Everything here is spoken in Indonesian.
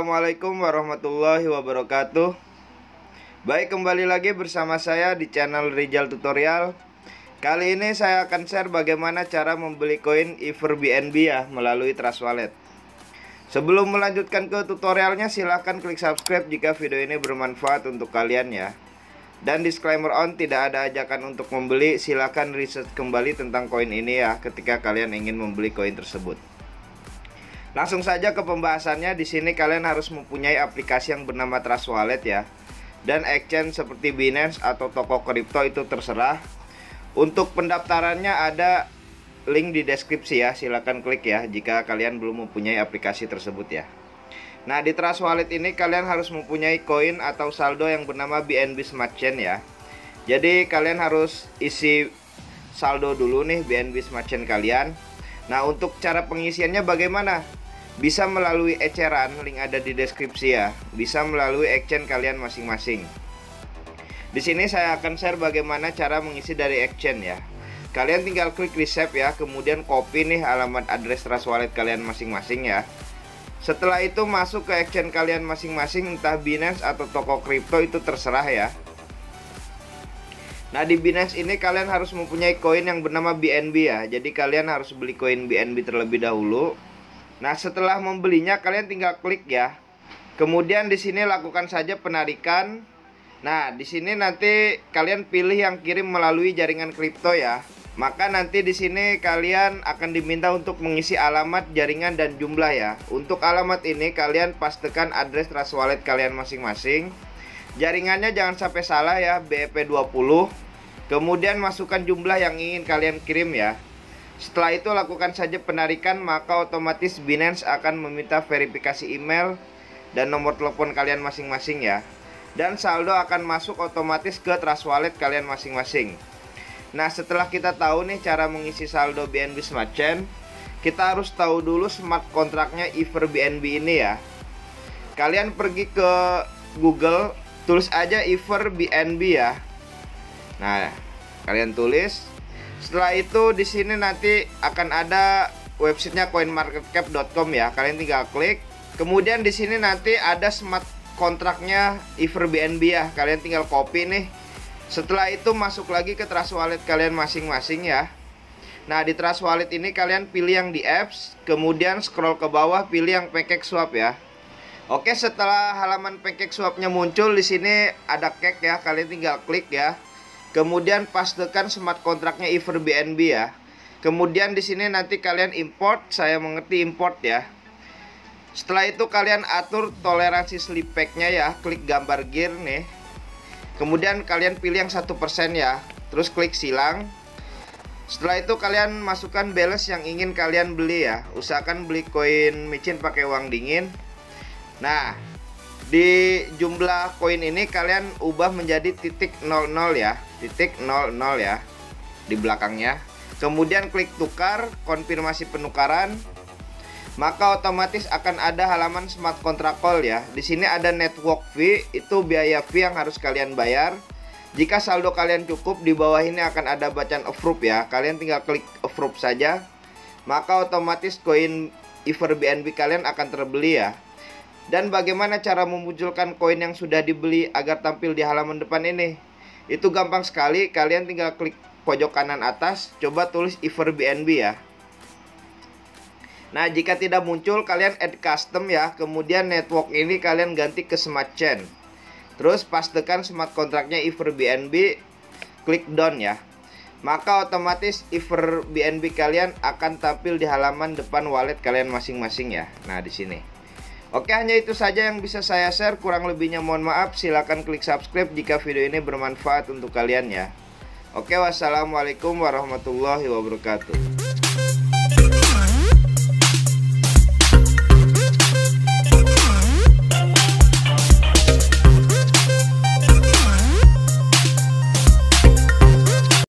Assalamualaikum warahmatullahi wabarakatuh. Baik, kembali lagi bersama saya di channel Rizal Tutorial. Kali ini saya akan share bagaimana cara membeli koin Iver BNB ya melalui Trust Wallet. Sebelum melanjutkan ke tutorialnya, silahkan klik subscribe jika video ini bermanfaat untuk kalian ya. Dan disclaimer on, tidak ada ajakan untuk membeli. Silahkan research kembali tentang koin ini ya ketika kalian ingin membeli koin tersebut. Langsung saja ke pembahasannya. Di sini kalian harus mempunyai aplikasi yang bernama Trust Wallet ya. Dan exchange seperti Binance atau toko kripto itu terserah. Untuk pendaftarannya ada link di deskripsi ya. Silahkan klik ya jika kalian belum mempunyai aplikasi tersebut ya. Nah, di Trust Wallet ini kalian harus mempunyai koin atau saldo yang bernama BNB Smart Chain ya. Jadi kalian harus isi saldo dulu nih BNB Smart Chain kalian. Nah, untuk cara pengisiannya bagaimana? Bisa melalui eceran, link ada di deskripsi ya. Bisa melalui exchange kalian masing-masing. Di sini saya akan share bagaimana cara mengisi dari exchange ya. Kalian tinggal klik receipt ya, kemudian copy nih alamat address Trust Wallet kalian masing-masing ya. Setelah itu masuk ke exchange kalian masing-masing, entah Binance atau toko kripto itu terserah ya. Nah, di Binance ini kalian harus mempunyai koin yang bernama BNB ya. Jadi kalian harus beli koin BNB terlebih dahulu. Nah, setelah membelinya kalian tinggal klik ya. Kemudian di sini lakukan saja penarikan. Nah, di sini nanti kalian pilih yang kirim melalui jaringan kripto ya. Maka nanti di sini kalian akan diminta untuk mengisi alamat, jaringan dan jumlah ya. Untuk alamat ini kalian pastikan address Trust Wallet kalian masing-masing. Jaringannya jangan sampai salah ya, BEP20. Kemudian masukkan jumlah yang ingin kalian kirim ya. Setelah itu lakukan saja penarikan, maka otomatis Binance akan meminta verifikasi email dan nomor telepon kalian masing-masing ya. Dan saldo akan masuk otomatis ke Trust Wallet kalian masing-masing. Nah, setelah kita tahu nih cara mengisi saldo BNB Smart Chain, kita harus tahu dulu smart kontraknya Iver BNB ini ya. Kalian pergi ke Google, tulis aja Iver BNB ya. Nah, kalian tulis. Setelah itu di sini nanti akan ada websitenya coinmarketcap.com ya. Kalian tinggal klik. Kemudian di sini nanti ada smart kontraknya Iver BNB ya. Kalian tinggal copy nih. Setelah itu masuk lagi ke Trust Wallet kalian masing-masing ya. Nah, di Trust Wallet ini kalian pilih yang di apps, kemudian scroll ke bawah pilih yang PancakeSwap ya. Oke, setelah halaman PancakeSwap-nya muncul, di sini ada cake ya. Kalian tinggal klik ya. Kemudian pastikan smart kontraknya Iver BNB ya. Kemudian di sini nanti kalian import, saya mengerti import ya. Setelah itu kalian atur toleransi slip pack-nya ya, klik gambar gear nih. Kemudian kalian pilih yang 1% ya. Terus klik silang. Setelah itu kalian masukkan balance yang ingin kalian beli ya. Usahakan beli koin micin pakai uang dingin. Nah, di jumlah koin ini kalian ubah menjadi titik 00 ya, titik 00 ya di belakangnya. Kemudian klik tukar, konfirmasi penukaran. Maka otomatis akan ada halaman smart contract call ya. Di sini ada network fee, itu biaya fee yang harus kalian bayar. Jika saldo kalian cukup, di bawah ini akan ada bacaan approve ya. Kalian tinggal klik approve saja. Maka otomatis koin Iver BNB kalian akan terbeli ya. Dan bagaimana cara memunculkan koin yang sudah dibeli agar tampil di halaman depan ini? Itu gampang sekali, kalian tinggal klik pojok kanan atas, coba tulis Iver BNB ya. Nah, jika tidak muncul, kalian add custom ya. Kemudian network ini kalian ganti ke Smart Chain. Terus pastikan smart kontraknya Iver BNB, klik done ya. Maka otomatis Iver BNB kalian akan tampil di halaman depan wallet kalian masing-masing ya. Nah, di sini. Oke, hanya itu saja yang bisa saya share. Kurang lebihnya mohon maaf. Silahkan klik subscribe jika video ini bermanfaat untuk kalian ya. Oke, wassalamualaikum warahmatullahi wabarakatuh.